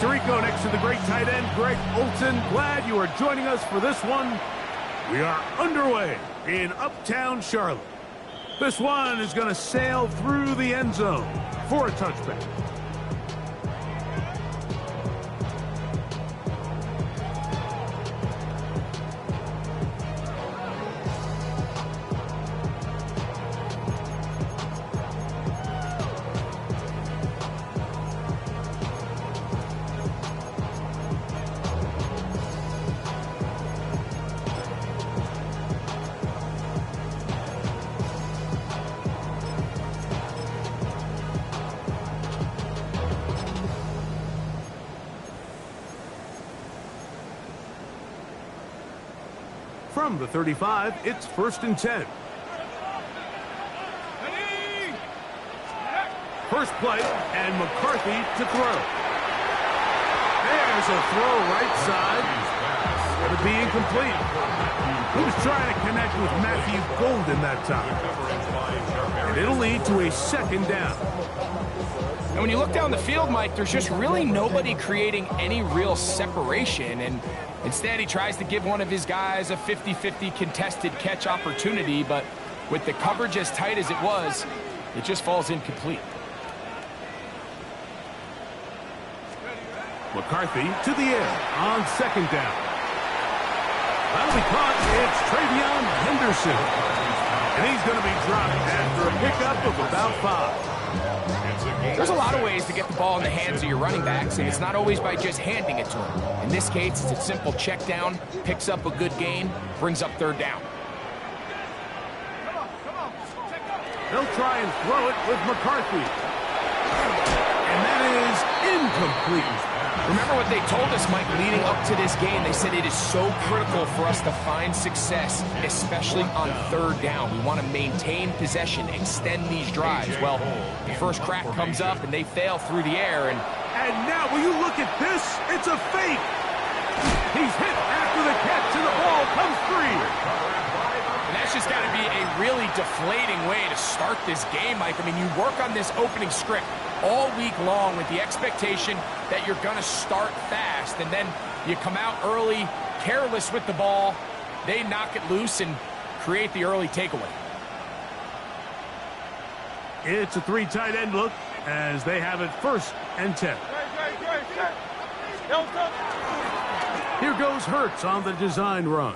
Tirico next to the great tight end, Greg Olson. Glad you are joining us for this one. We are underway in Uptown Charlotte. This one is going to sail through the end zone for a touchback. From the 35, it's 1st and 10. First play, and McCarthy to throw. There's a throw right side. Going to be incomplete. He was trying to connect with Matthew Golden that time. And it'll lead to a 2nd down. And when you look down the field, Mike, there's just really nobody creating any real separation. And instead, he tries to give one of his guys a 50-50 contested catch opportunity. But with the coverage as tight as it was, it just falls incomplete. McCarthy to the air on 2nd down. That'll be caught. It's Travion Henderson. And he's going to be dropped after a pickup of about 5. There's a lot of ways to get the ball in the hands of your running backs, and it's not always by just handing it to him. In this case, it's a simple check down, picks up a good gain, brings up 3rd down. They'll try and throw it with McCarthy. And that is incomplete. Remember what they told us, Mike, leading up to this game. They said it is so critical for us to find success, especially on 3rd down. We want to maintain possession, extend these drives. Well, the first crack comes up, and they fail through the air. And now, will you look at this? It's a fake. He's hit after the catch, and the ball comes free. And that's just got to be a really deflating way to start this game, Mike. I mean, you work on this opening script all week long with the expectation that you're going to start fast, and then you come out early, careless with the ball. They knock it loose and create the early takeaway. It's a 3 tight end look as they have it 1st and 10. Here goes Hurts on the design run.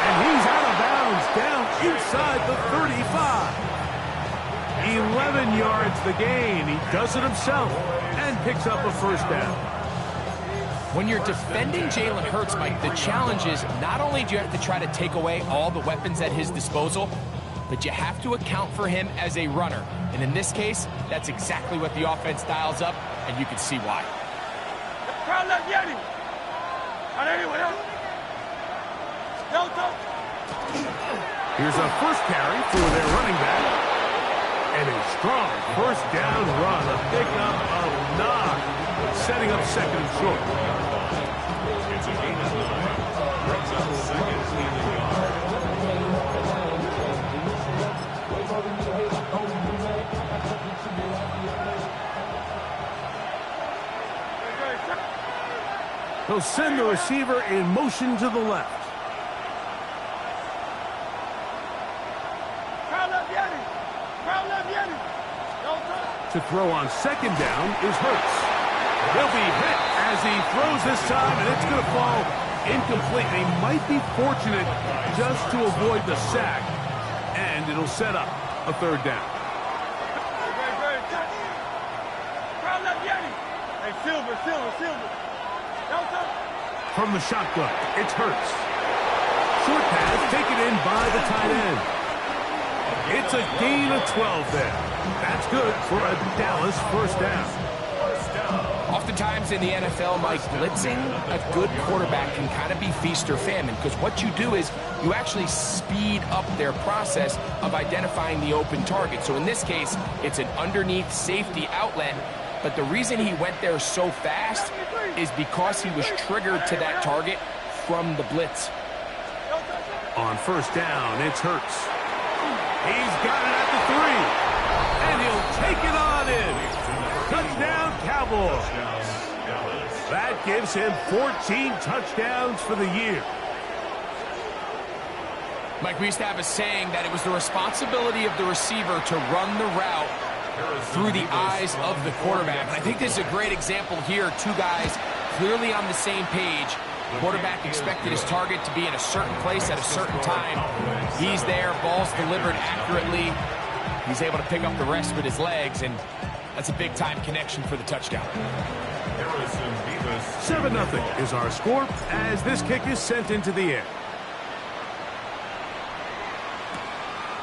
And he's out of bounds down inside the 35. 11 yards the gain. He does it himself and picks up a 1st down. When you're defending Jalen Hurts, Mike, the challenge is not only do you have to try to take away all the weapons at his disposal, but you have to account for him as a runner. And in this case, that's exactly what the offense dials up, and you can see why. Here's a first carry for their running back. And a strong 1st down run, a pickup of 9, setting up 2nd and short. It's a gain of 9, brings up 2nd and 10 yards. They'll send the receiver in motion to the left. To throw on 2nd down is Hurts. He'll be hit as he throws this time, and it's going to fall incomplete. They might be fortunate just to avoid the sack, and it'll set up a 3rd down. From the shotgun, it's Hurts. Short pass taken in by the tight end. It's a gain of 12 there. That's good for a Dallas 1st down. Oftentimes in the NFL, Mike, blitzing a good quarterback can kind of be feast or famine, because what you do is you actually speed up their process of identifying the open target. So in this case, it's an underneath safety outlet, but the reason he went there so fast is because he was triggered to that target from the blitz. On 1st down, it's Hurts. He's got it at the 3, and he'll take it on in. Touchdown, Cowboys. That gives him 14 touchdowns for the year. Mike, we used to have a saying that it was the responsibility of the receiver to run the route through the eyes of the quarterback. And I think this is a great example here. Two guys clearly on the same page. The quarterback expected his target to be in a certain place at a certain time. He's there, ball's delivered accurately. He's able to pick up the rest with his legs, and that's a big-time connection for the touchdown. 7-0 is our score as this kick is sent into the air.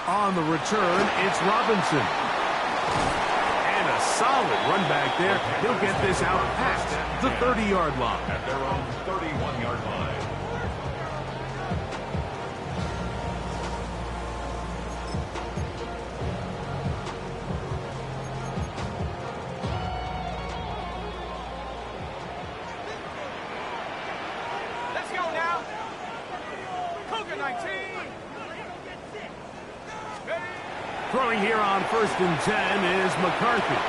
On the return, it's Robinson. And a solid run back there. He'll get this out past the 30-yard line. At their own 31-yard line. Let's go now. Cougar 19. Throwing here on 1st and 10 is McCarthy.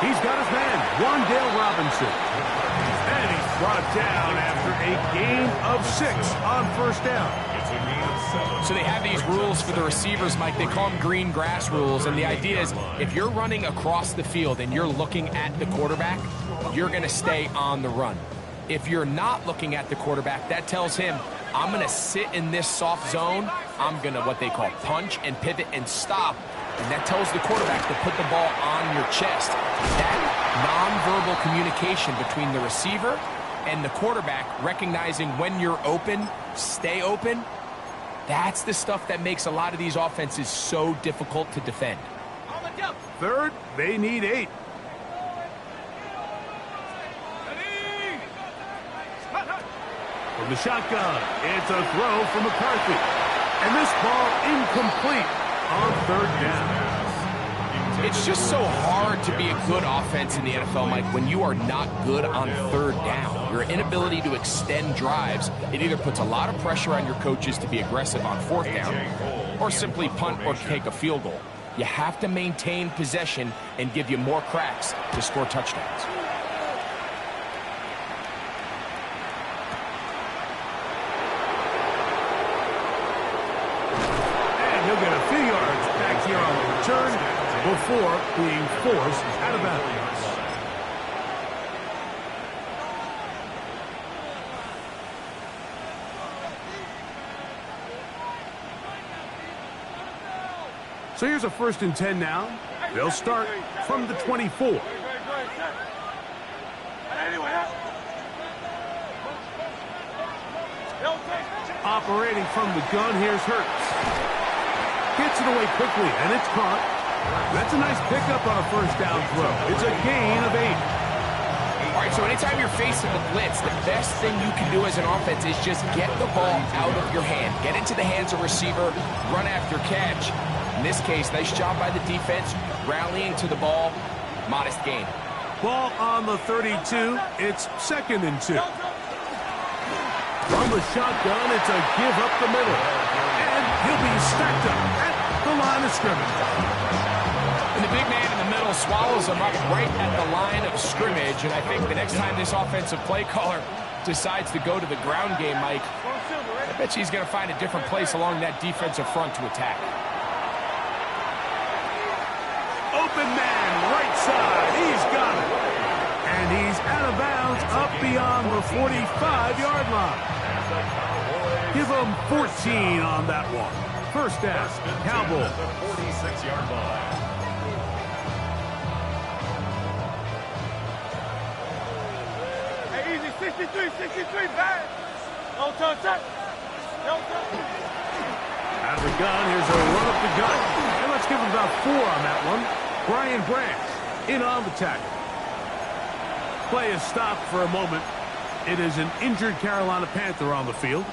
He's got his man, Wan'Dale Robinson. And he's brought down after a gain of 6 on 1st down. So they have these rules for the receivers, Mike. They call them green grass rules. And the idea is if you're running across the field and you're looking at the quarterback, you're going to stay on the run. If you're not looking at the quarterback, that tells him, I'm going to sit in this soft zone. I'm going to what they call punch and pivot and stop. And that tells the quarterback to put the ball on your chest. That nonverbal communication between the receiver and the quarterback, recognizing when you're open, stay open, that's the stuff that makes a lot of these offenses so difficult to defend. 3rd, they need 8. From the shotgun, it's a throw from McCarthy. And this ball incomplete on 3rd down. It's just so hard to be a good offense in the NFL, Mike, when you are not good on 3rd down. Your inability to extend drives, it either puts a lot of pressure on your coaches to be aggressive on 4th down or simply punt or take a field goal. You have to maintain possession and give you more cracks to score touchdowns. He'll get a few yards back here on the return before being forced out of bounds. So here's a 1st and 10 now. They'll start from the 24. Operating from the gun, here's Hurts. Gets it away quickly, and it's caught. That's a nice pickup on a 1st down throw. It's a gain of 8. All right, so anytime you're facing the blitz, the best thing you can do as an offense is just get the ball out of your hand. Get into the hands of receiver, run after catch. In this case, nice job by the defense, rallying to the ball. Modest gain. Ball on the 32. It's 2nd and 2. From the shotgun, it's a give up the middle. And he'll be stacked up at the line of scrimmage. And the big man in the middle swallows him up right at the line of scrimmage. And I think the next time this offensive play caller decides to go to the ground game, Mike, I bet you he's going to find a different place along that defensive front to attack. Open man, right side. He's got it. And he's out of bounds up beyond the 45-yard line. Give him 14 on that one. 1st down, Cowboys. 46-yard line. Hey, easy, 63, bad. No touch. Out of the gun, here's a run up the gut. And let's give him about 4 on that one. Brian Branch in on the tackle. Play is stopped for a moment. It is an injured Carolina Panther on the field.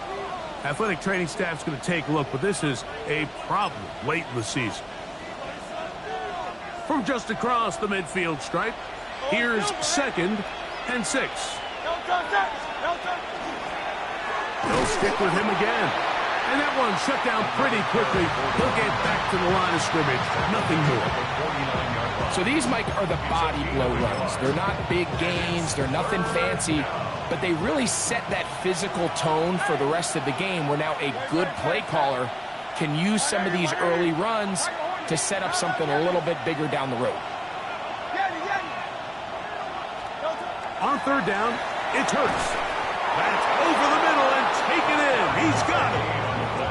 Athletic training staff's going to take a look, but this is a problem late in the season. From just across the midfield stripe, here's 2nd and 6. No touch. They'll stick with him again. And that one shut down pretty quickly. He'll get back to the line of scrimmage. Nothing more. So these, Mike, are the body blow runs. They're not big gains. They're nothing fancy. But they really set that physical tone for the rest of the game where now a good play caller can use some of these early runs to set up something a little bit bigger down the road. On third down, it's Hurts. That's over the middle and taken in. He's got it.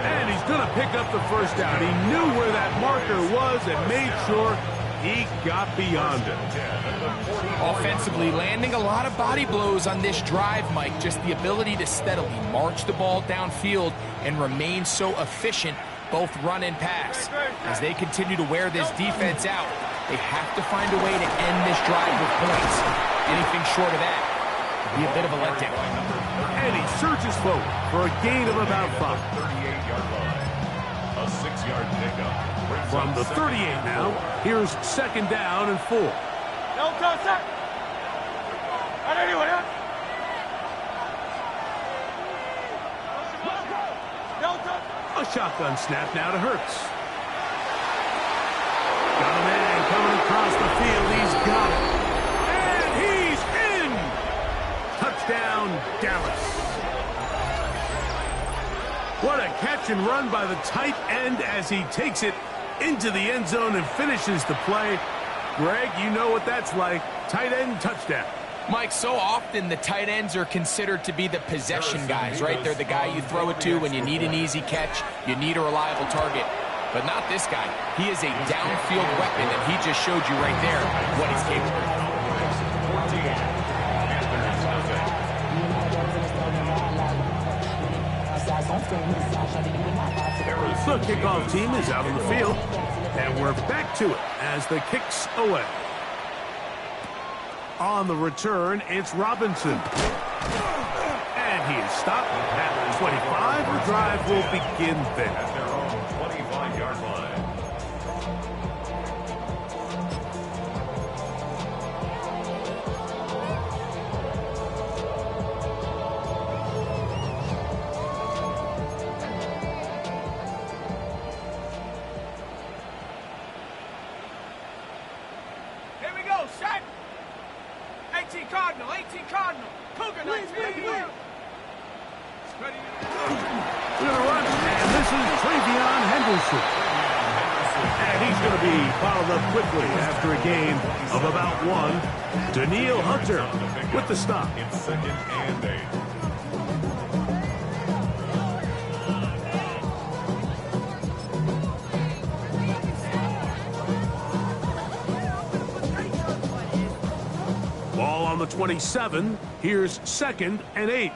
And he's going to pick up the first down. He knew where that marker was and made sure he got beyond it. Offensively, landing a lot of body blows on this drive, Mike. Just the ability to steadily march the ball downfield and remain so efficient, both run and pass. As they continue to wear this defense out, they have to find a way to end this drive with points. Anything short of that would be a bit of a letdown. And he surges forward for a gain of about 5. 38-yard line. A 6-yard pickup. From the 38 now, here's second down and 4. No contact. And anyway, no contact. A shotgun snap now to Hurts. Got a man coming across the field. He's got it. And he's in. Touchdown, Dallas. What a catch and run by the tight end as he takes it into the end zone and finishes the play. Greg, you know what that's like. Tight end touchdown. Mike, so often the tight ends are considered to be the possession guys, right? They're the guy you throw it to when you need an easy catch, you need a reliable target. But not this guy. He is a downfield weapon, and he just showed you right there what he's capable of. The kickoff team is out on the field, and we're back to it as the kick's away. On the return, it's Robinson. And he is stopped at the 25. The drive will begin there. At their own 25-yard line. Here we go, set. 18 Cardinal, Cougar, We're going to run, and this is Travion Henderson. And he's going to be followed up quickly after a gain of about 1. Daniil Hunter with the stop. It's 2nd and 8. Ball on the 27. Here's 2nd and 8.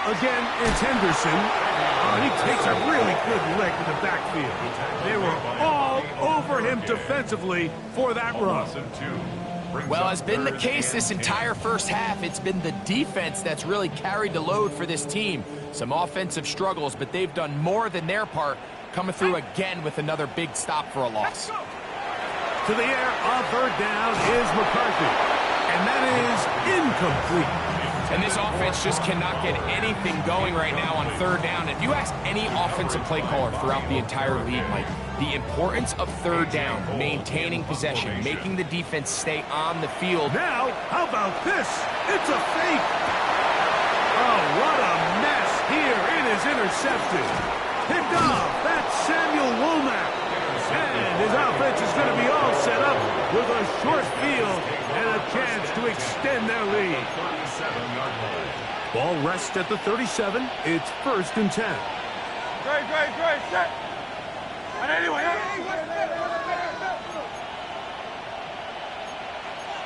Again, it's Henderson. He takes a really good lick in the backfield. They were all over him defensively for that run. Well, as been the case this entire first half, it's been the defense that's really carried the load for this team. Some offensive struggles, but they've done more than their part, coming through again with another big stop for a loss. To the air on third down is McCarthy. And that is incomplete. And this offense just cannot get anything going right now on third down. If you ask any offensive play caller throughout the entire league, Mike, the importance of third down, maintaining possession, making the defense stay on the field. Now, how about this? It's a fake. Oh, what a mess here. It is intercepted. Picked off. That's Samuel Womack. And his offense is going to be all set up with a short field and a chance to extend their lead. Ball rests at the 37. It's 1st and 10. Great, set. And anyway,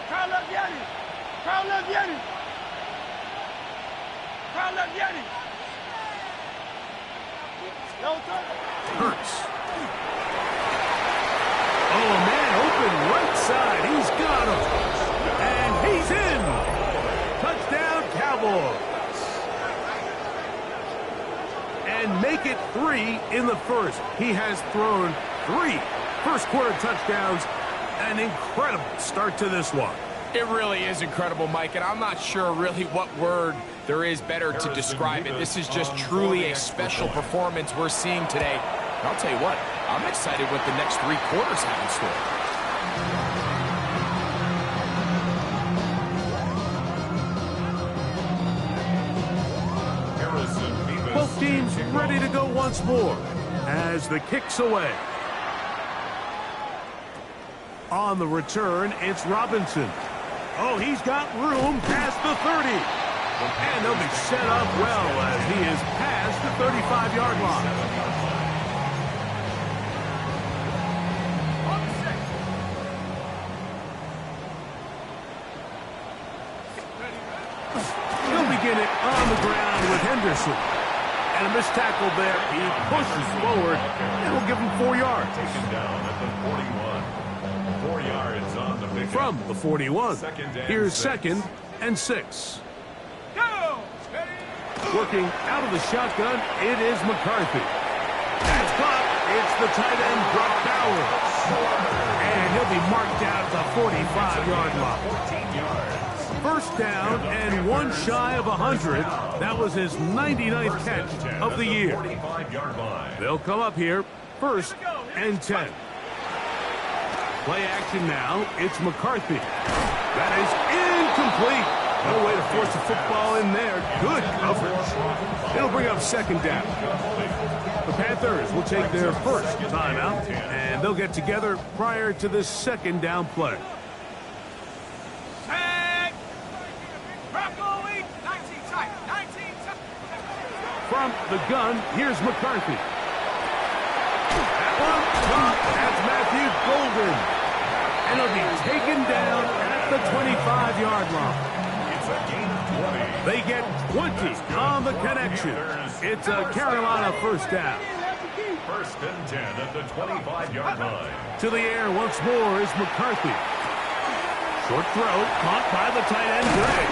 Crowd left Yeti. No touch. Hurts. Oh, a man open right side. He's got him. And he's in. Touchdown, Cowboys. And make it 3 in the first. He has thrown 3 first-quarter touchdowns. An incredible start to this one. It really is incredible, Mike, and I'm not sure really what word there is better to describe it. This is just truly a special performance we're seeing today. And I'll tell you what, I'm excited what the next 3 quarters have in store. Both teams ready to go once more as the kick's away. On the return, it's Robinson. Oh, he's got room past the 30. And they'll be set up well as he is past the 35-yard line. He'll begin it on the ground with Henderson. And a missed tackle there. He pushes forward. It'll give him 4 yards. Taken down at the 41. 4 yards on the pickup. From the 41. Here's 2nd and 6. Go! Working out of the shotgun, it is McCarthy. That's caught. It's the tight end, Brock Bowers. And he'll be marked out at the 45-yard line. 14 yards. First down and 1 shy of 100. That was his 99th catch of the year. 45-yard line. They'll come up here, 1st and 10. Play action now. It's McCarthy. That is incomplete. No way to force a football in there. Good coverage. It'll bring up 2nd down. The Panthers will take their first timeout, and they'll get together prior to this 2nd down play. From the gun, here's McCarthy. That one caught. That's Matthew Golden. And he'll be taken down at the 25-yard line. It's a gain of 20. They get 20 on the connection. It's a Carolina first down. 1st and 10 at the 25-yard line. To the air once more is McCarthy. Short throw, caught by the tight end, Gray.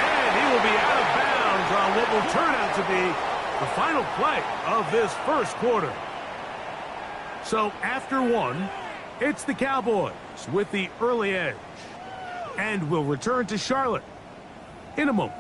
And he will be out of bounds on what will turn out to be the final play of this first quarter. So after 1, it's the Cowboys with the early edge. And we'll return to Charlotte in a moment.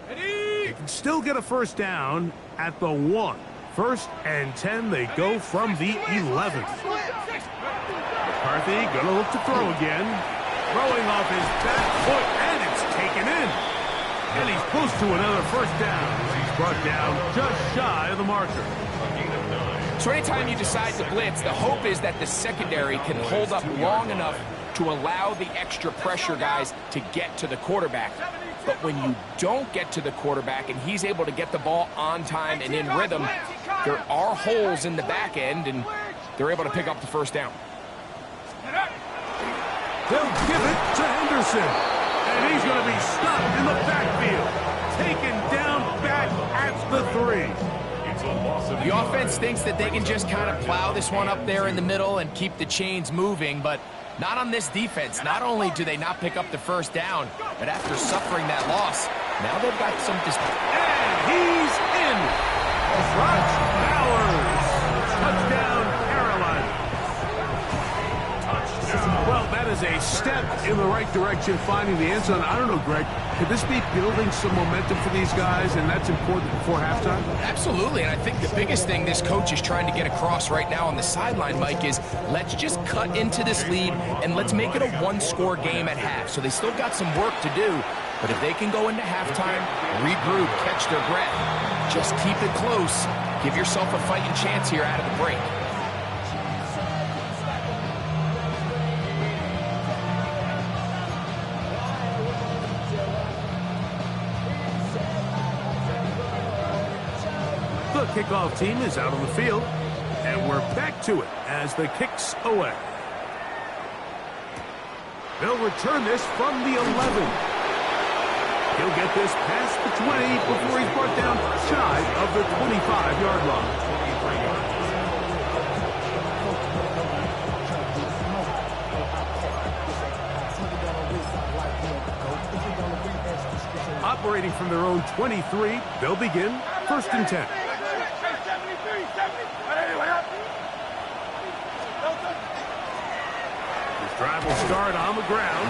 They can still get a first down at the 1. 1st and 10, they go from the 11. McCarthy gonna look to throw again. Throwing off his back foot, and it's taken in. And he's close to another first down as he's brought down just shy of the marker. So anytime you decide to blitz, the hope is that the secondary can hold up long enough to allow the extra pressure guys to get to the quarterback. But when you don't get to the quarterback and he's able to get the ball on time and in rhythm, there are holes in the back end, and they're able to pick up the first down. They'll give it to Henderson. And he's going to be stopped in the backfield. Taken down back at the 3. It's a loss of The offense thinks that they can just kind of plow this one up there in the middle and keep the chains moving, but not on this defense. Not only do they not pick up the first down, but after suffering that loss, now they've got some And he's in. Brock Bowers. Touchdown, Carolina. Well, that is a step in the right direction, finding the end zone. I don't know, Greg. Could this be building some momentum for these guys, and that's important before halftime? Absolutely, and I think the biggest thing this coach is trying to get across right now on the sideline, Mike, is let's just cut into this lead and let's make it a one-score game at half. So they still got some work to do, but if they can go into halftime, regroup, catch their breath, just keep it close, give yourself a fighting chance here out of the break. The kickoff team is out on the field, and we're back to it as the kick's away. They'll return this from the 11. He'll get this past the 20 before he's brought down shy of the 25-yard line. operating from their own 23. They'll begin 1st and 10. This drive will start on the ground.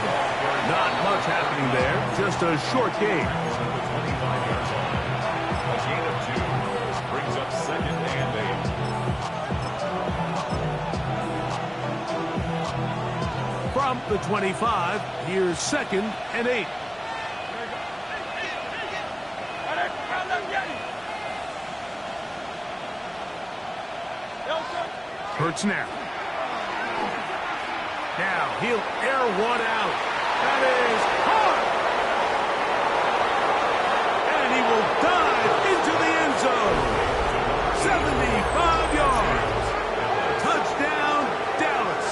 Not much happening there. Just a short gain. A gain of 2. This brings up 2nd and 8. From the 25, here's 2nd and 8. Hurts now. Now he'll air one out. That is hard. And he will dive into the end zone. 75 yards. Touchdown, Dallas.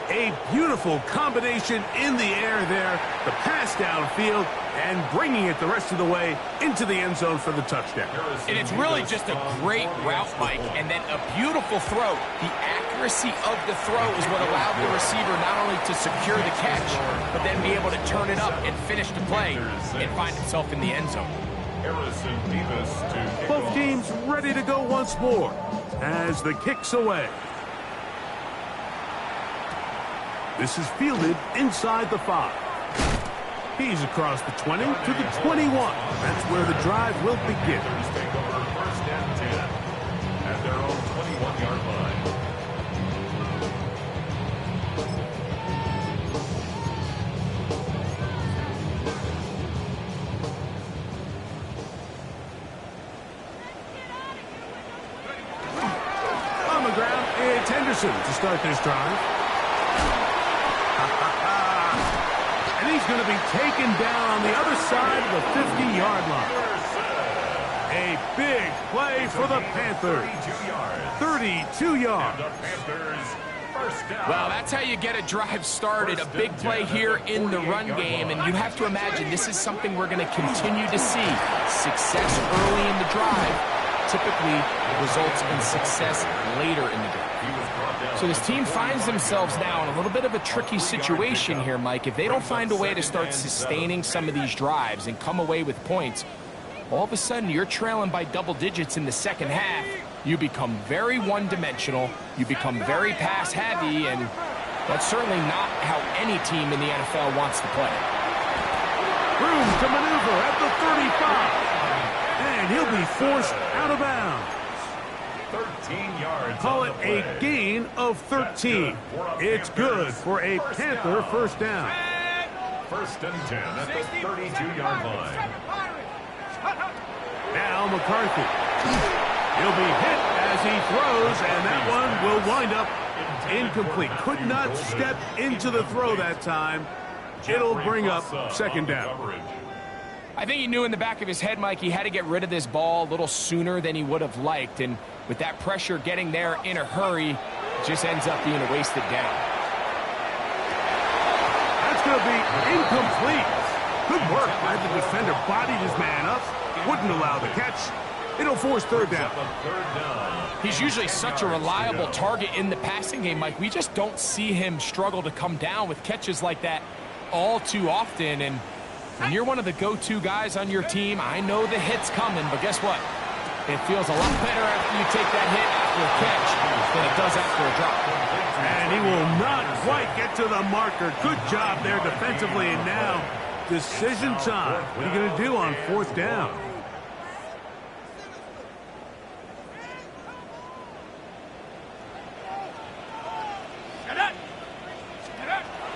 A beautiful combination in the air there. The pass downfield and bringing it the rest of the way into the end zone for the touchdown. And it's really just a great route, Mike, and then a beautiful throw. The accuracy of the throw is what allowed the receiver not only to secure the catch, but then be able to turn it up and finish the play and find himself in the end zone. Both teams ready to go once more as the kick's away. This is fielded inside the 5. He's across the 20 to the 21. That's where the drive will begin. Take over 1st and 10 at their own 21-yard line. On the ground, it's Henderson to start this drive. And he's going to be taken down on the other side of the 50-yard line. A big play for the Panthers. 32 yards. Well, that's how you get a drive started. A big play here in the run game, and you have to imagine this is something we're going to continue to see. Success early in the drive typically results in success later in the drive. So this team finds themselves now in a little bit of a tricky situation here, Mike. If they don't find a way to start sustaining some of these drives and come away with points, all of a sudden you're trailing by double digits in the second half. You become very one-dimensional. You become very pass-heavy, and that's certainly not how any team in the NFL wants to play. Room to maneuver at the 35. And he'll be forced out of bounds. 13 yards. Call it a gain of 13. It's good for a Panther first down. 1st and 10 at the 32-yard line. Now McCarthy. He'll be hit as he throws, and that one will wind up incomplete. Could not step into the throw that time. It'll bring up 2nd down. I think he knew in the back of his head, Mike, he had to get rid of this ball a little sooner than he would have liked. And with that pressure getting there in a hurry, it just ends up being a wasted down. That's going to be incomplete. Good work by the defender. Bodied his man up. Wouldn't allow the catch. It'll force 3rd down. He's usually such a reliable target in the passing game, Mike. We just don't see him struggle to come down with catches like that all too often. And when you're one of the go-to guys on your team, I know the hit's coming, but guess what? It feels a lot better after you take that hit after a catch than it does after a drop. And he will not quite get to the marker. Good job there defensively, and now decision time. What are you going to do on 4th down?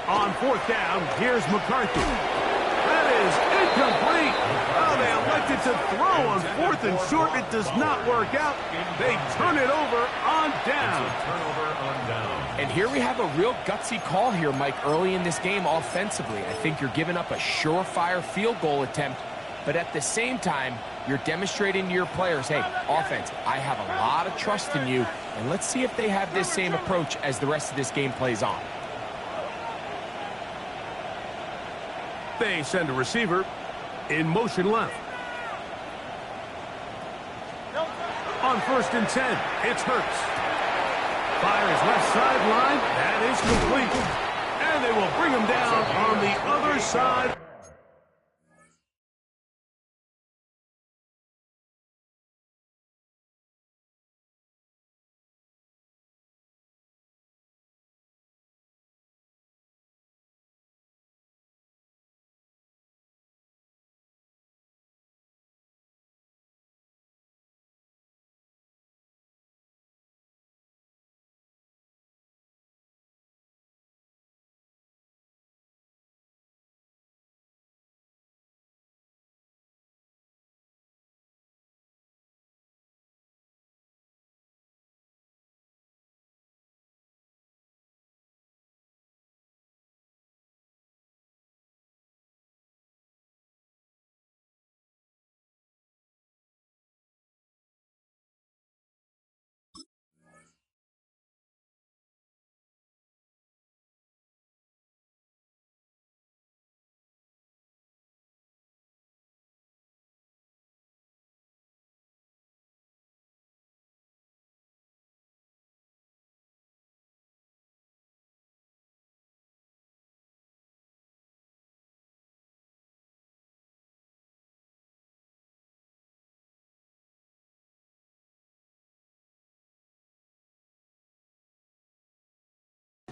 On 4th down, here's McCarthy. That is incomplete. Oh, they elected to throw on 4th and short. It does not work out. They turn it over on down. And here we have a real gutsy call here, Mike, early in this game offensively. I think you're giving up a surefire field goal attempt, but at the same time, you're demonstrating to your players, hey, offense, I have a lot of trust in you, and let's see if they have this same approach as the rest of this game plays on. They send a receiver in motion left. On 1st and 10, it's Hurts. Fires left sideline. That is complete. And And they will bring him down on the other side.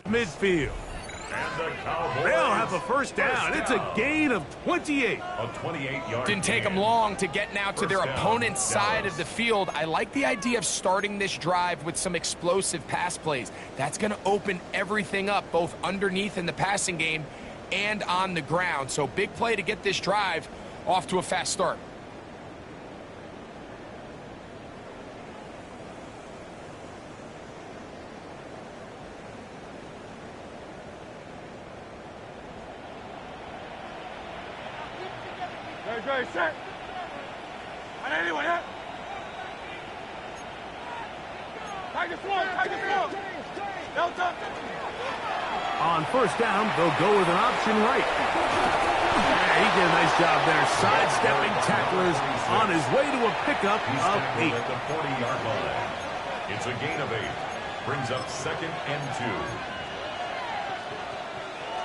Midfield. And the Cowboys. They'll have a first down. It's a gain of 28. A 28-yard Didn't take them long to get now to their opponent's side of the field. I like the idea of starting this drive with some explosive pass plays. That's going to open everything up, both underneath in the passing game and on the ground. So big play to get this drive off to a fast start. Ready, set. And anyone, yeah? Tiger slow, tiger slow. Delta. On first down, they'll go with an option right. Yeah, he did a nice job there, sidestepping tacklers on his way to a pickup of 8. At the 40-yard line. It's a gain of 8. Brings up 2nd and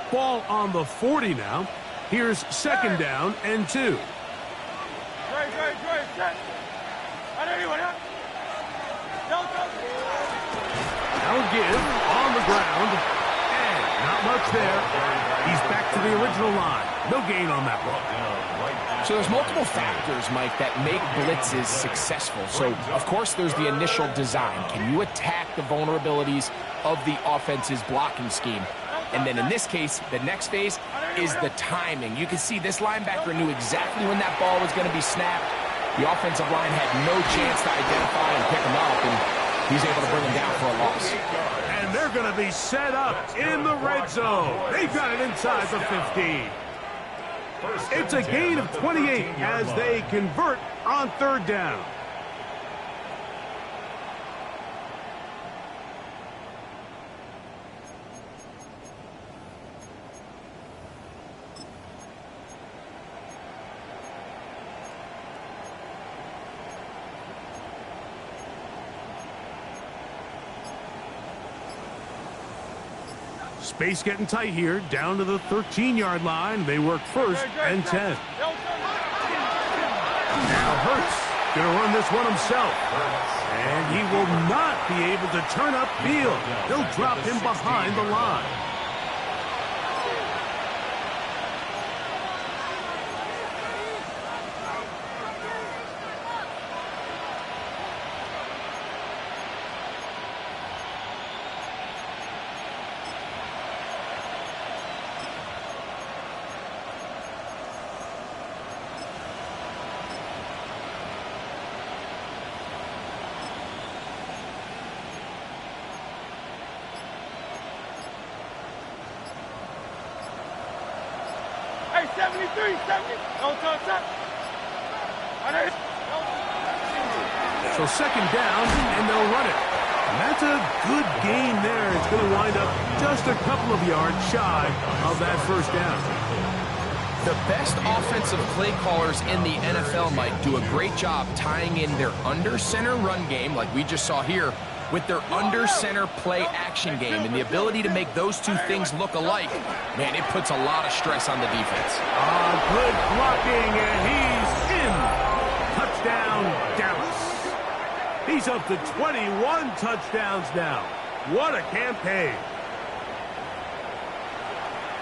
2. Ball on the 40 now. Here's 2nd down and 2. Great, set. And anyone, yeah? Delta. Now give on the ground. And not much there. He's back to the original line. No gain on that one. So there's multiple factors, Mike, that make blitzes successful. So, of course, there's the initial design. Can you attack the vulnerabilities of the offense's blocking scheme? And then in this case, the next phase is the timing. You can see this linebacker knew exactly when that ball was going to be snapped. The offensive line had no chance to identify and pick him up, and he's able to bring him down for a loss. And they're going to be set up in the red zone. They've got it inside the 15. It's a gain of 28 as they convert on 3rd down. Space getting tight here, down to the 13-yard line. They work 1st and 10. Now Hurts going to run this one himself. And he will not be able to turn upfield. They'll drop him behind the line. Hey, 73, 70. Delta, set. So 2nd down, and they'll run it. And that's a good gain there. It's going to wind up just a couple of yards shy of that 1st down. The best offensive play callers in the NFL, Mike, do a great job tying in their under-center run game, like we just saw here, with their under-center play action game and the ability to make those two things look alike, man, it puts a lot of stress on the defense. Good blocking, and he's in. Touchdown, Dallas. He's up to 21 touchdowns now. What a campaign.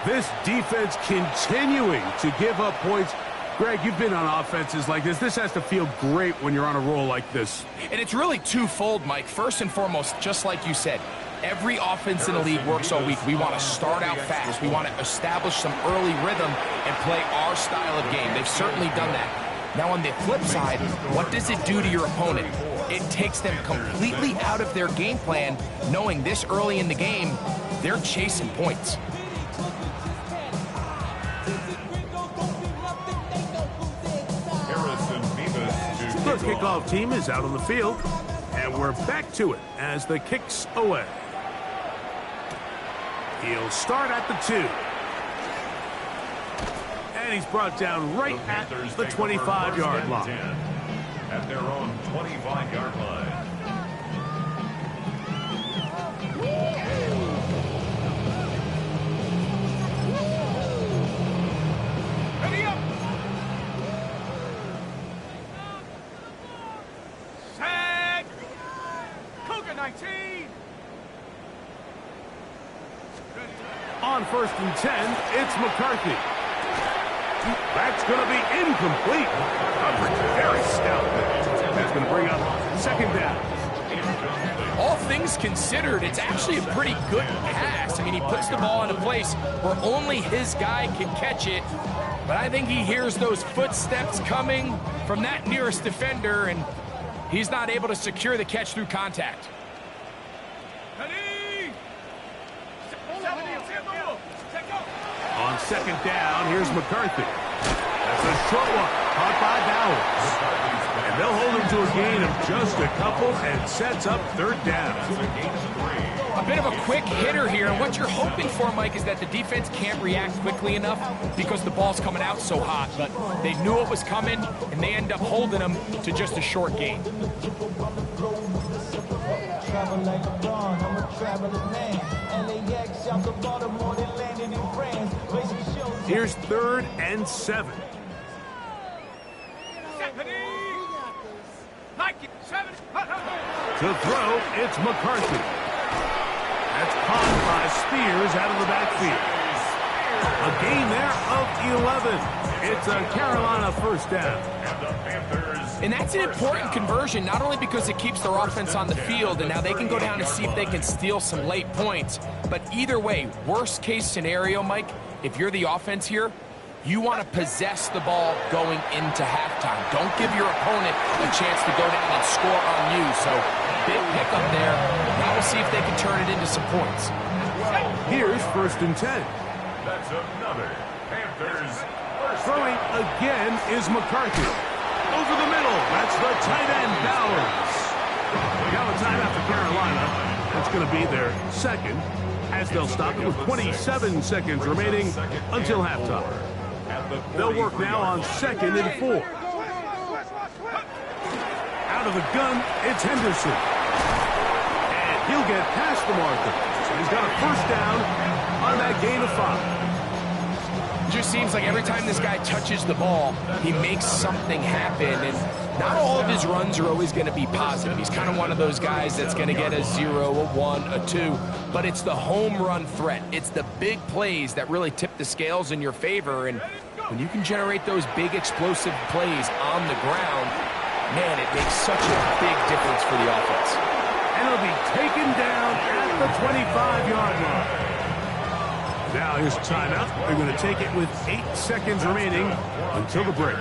This defense continuing to give up points. Greg, you've been on offenses like this. This has to feel great when you're on a roll like this. And it's really twofold, Mike. First and foremost, just like you said, every offense in the league works all week. We want to start out fast. We want to establish some early rhythm and play our style of game. They've certainly done that. Now, on the flip side, what does it do to your opponent? It takes them completely out of their game plan, knowing this early in the game, they're chasing points. The kickoff team is out on the field, and we're back to it as the kick's away. He'll start at the 2. And he's brought down right at the 25-yard line. At their own 25-yard line. Ready up. Set. Cougar 19. On 1st and 10, it's McCarthy. That's going to be incomplete. Coverage very stout. That's going to bring up 2nd down. All things considered, it's actually a pretty good pass. I mean, he puts the ball in a place where only his guy can catch it. But I think he hears those footsteps coming from that nearest defender, and he's not able to secure the catch through contact. On 2nd down, here's McCarthy. That's a short one, caught by Bowers. And they'll hold him to a gain of just a couple and sets up 3rd down. A bit of a quick hitter here, and what you're hoping for, Mike, is that the defense can't react quickly enough because the ball's coming out so hot. But they knew it was coming, and they end up holding him to just a short gain. Here's 3rd and 7. To throw, it's McCarthy. That's caught by Spears out of the backfield. A gain there of 11. It's a Carolina 1st down. And that's an important conversion, not only because it keeps their offense on the field, and now they can go down and see if they can steal some late points. But either way, worst case scenario, Mike, if you're the offense here, you want to possess the ball going into halftime. Don't give your opponent a chance to go down and score on you. So, big pickup there. Now we'll see if they can turn it into some points. Here's 1st and 10. That's another Panthers first. Throwing again is McCarthy. Over the middle. That's the tight end, Bowers. Now a timeout for Carolina. That's going to be their 2nd, as they'll stop it with 27 seconds remaining until halftime. They'll work now on 2nd and 4. Out of the gun, it's Henderson. And he'll get past the marker. So he's got a 1st down on that gain of 5. It just seems like every time this guy touches the ball, he makes something happen. And not all of his runs are always going to be positive. He's kind of one of those guys that's going to get a 0, a 1, a 2. But it's the home run threat. It's the big plays that really tip the scales in your favor. And when you can generate those big explosive plays on the ground, man, it makes such a big difference for the offense. And it'll be taken down at the 25-yard line. Now here's a timeout. They're going to take it with 8 seconds remaining until the break.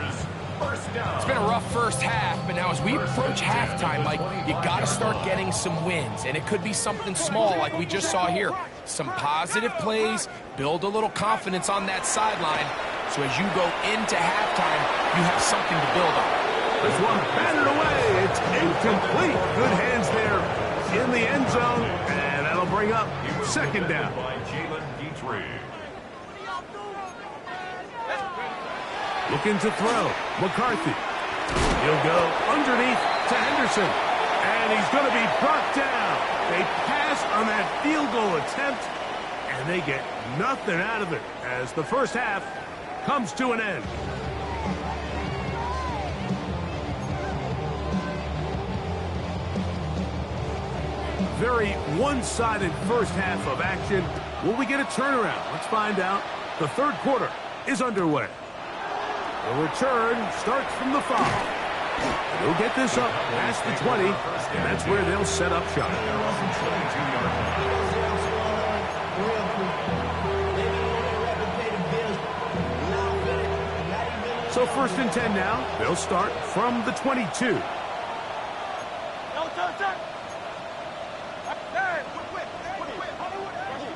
It's been a rough first half, but now as we approach halftime, Mike, you got to start getting some wins. And it could be something small like we just saw here. Some positive plays, build a little confidence on that sideline. So as you go into halftime, you have something to build on. This one batted away. It's incomplete. Good hands there in the end zone. And that'll bring up 2nd down. Looking to throw. McCarthy. He'll go underneath to Henderson. And he's going to be brought down. They pass on that field goal attempt, and they get nothing out of it as the first half comes to an end. Very one-sided first half of action. Will we get a turnaround? Let's find out. The third quarter is underway. The return starts from the 5. They'll get this up past the 20, and that's where they'll set up shop. So first and 10 now. They'll start from the 22.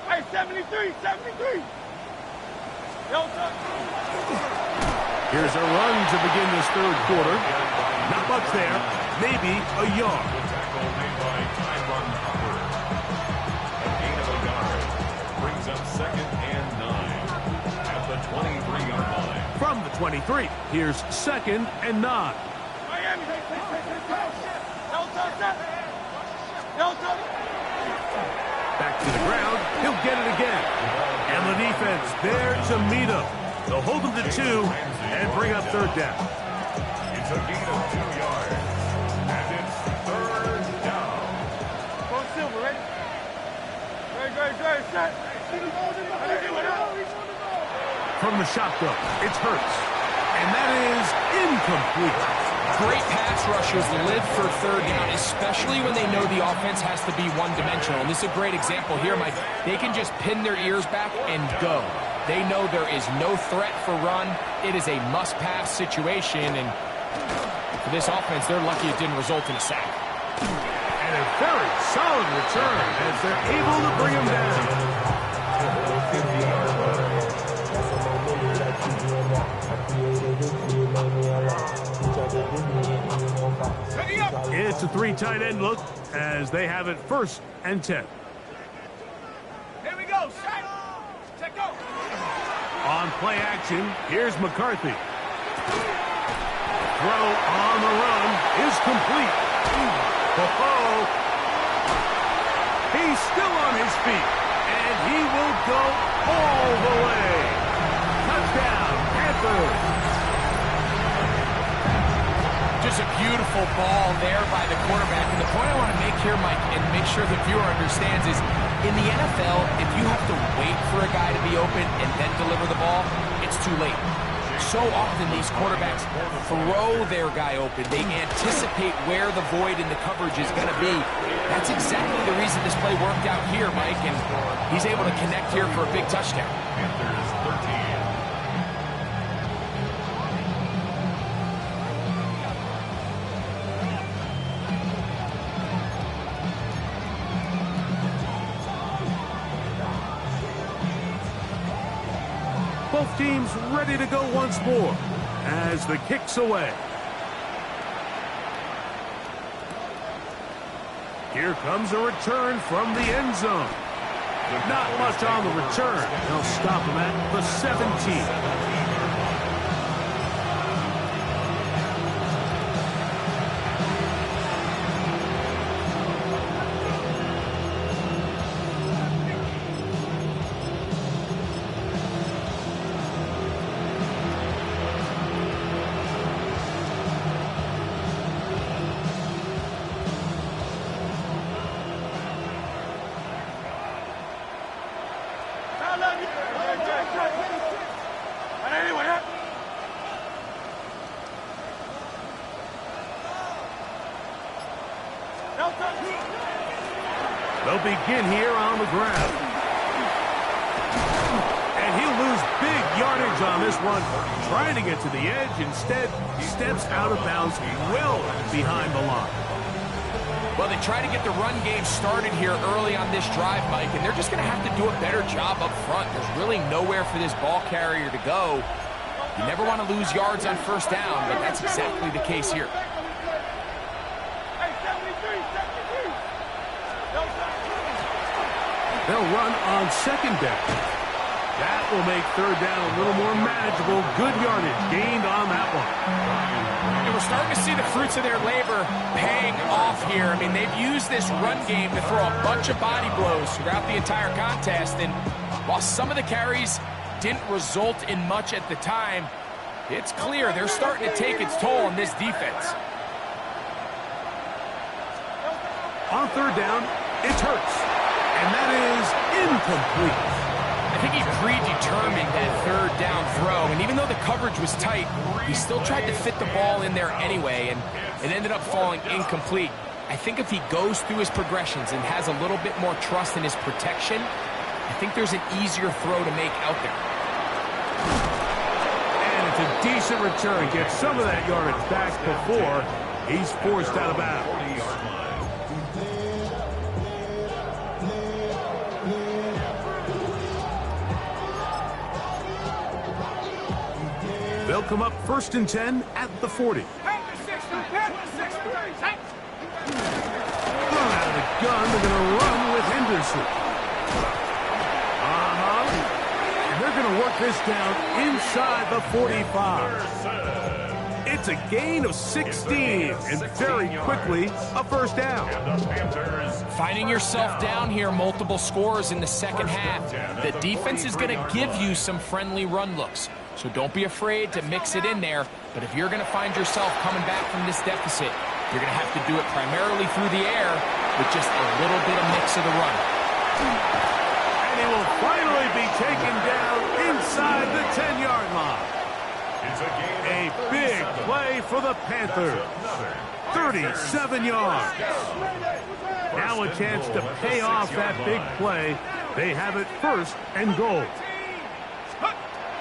Hey, 73, 73. Here's a run to begin this third quarter. Not much there. Maybe a yard. A gain of a yard brings up 2nd and 9 at the 23-yard line. From the 23, here's 2nd and 9. Miami. Back to the ground. He'll get it again. And the defense there to meet him. They'll hold him to 2 and bring up third down. It's a gain of 2 yards. And it's third down. Go Silver, ready? Great, set. From the shotgun, it's Hurts. And that is incomplete. Great pass rushers live for third down, especially when they know the offense has to be one-dimensional. And this is a great example here, Mike. They can just pin their ears back and go. They know there is no threat for run. It is a must-pass situation, and for this offense, they're lucky it didn't result in a sack. And a very solid return as they're able to bring him down. It's a 3 tight end look as they have it 1st and 10. Here we go, set. Check go. On play action, here's McCarthy. Throw on the run is complete. Oh, he's still on his feet, and he will go all the way. Touchdown, Panthers. Just a beautiful ball there by the quarterback. And the point I want to make here, Mike, and make sure the viewer understands is, in the NFL, if you have to wait for a guy to be open and then deliver the ball, it's too late. So often these quarterbacks throw their guy open. They anticipate where the void in the coverage is going to be. That's exactly the reason this play worked out here, Mike, and he's able to connect here for a big touchdown. Panthers 13. Both teams ready to go once more as the kick's away. Here comes a return from the end zone. Not much on the return. They'll stop him at the 17. They'll begin here on the ground. And he'll lose big yardage on this one. Trying to get to the edge. Instead, steps out of bounds well behind the line. Well, they try to get the run game started here early on this drive, Mike, and they're just going to have to do a better job up front. There's really nowhere for this ball carrier to go. You never want to lose yards on first down, but that's exactly the case here. They'll run on second down. That will make third down a little more manageable. Good yardage gained on that one. And we're starting to see the fruits of their labor paying off here. I mean, they've used this run game to throw a bunch of body blows throughout the entire contest. And while some of the carries didn't result in much at the time, it's clear they're starting to take its toll on this defense. On third down, it's Hurts. And that is incomplete. I think he predetermined that third down throw, and even though the coverage was tight, he still tried to fit the ball in there anyway, and it ended up falling incomplete. I think if he goes through his progressions and has a little bit more trust in his protection, I think there's an easier throw to make out there. And it's a decent return. Gets some of that yardage back before he's forced out of bounds. They'll come up 1st and 10 at the 40. Out of the gun, they're going to run with Henderson. And they're going to work this down inside the 45. It's a gain of 16, and very quickly, a first down. Finding yourself down here multiple scores in the second half, the defense is going to give you some friendly run looks. So don't be afraid to mix it in there. But if you're going to find yourself coming back from this deficit, you're going to have to do it primarily through the air with just a little bit of mix of the run. And he will finally be taken down inside the 10-yard line. A big play for the Panthers. 37 yards. Now a chance to pay off that big play. They have it 1st and goal.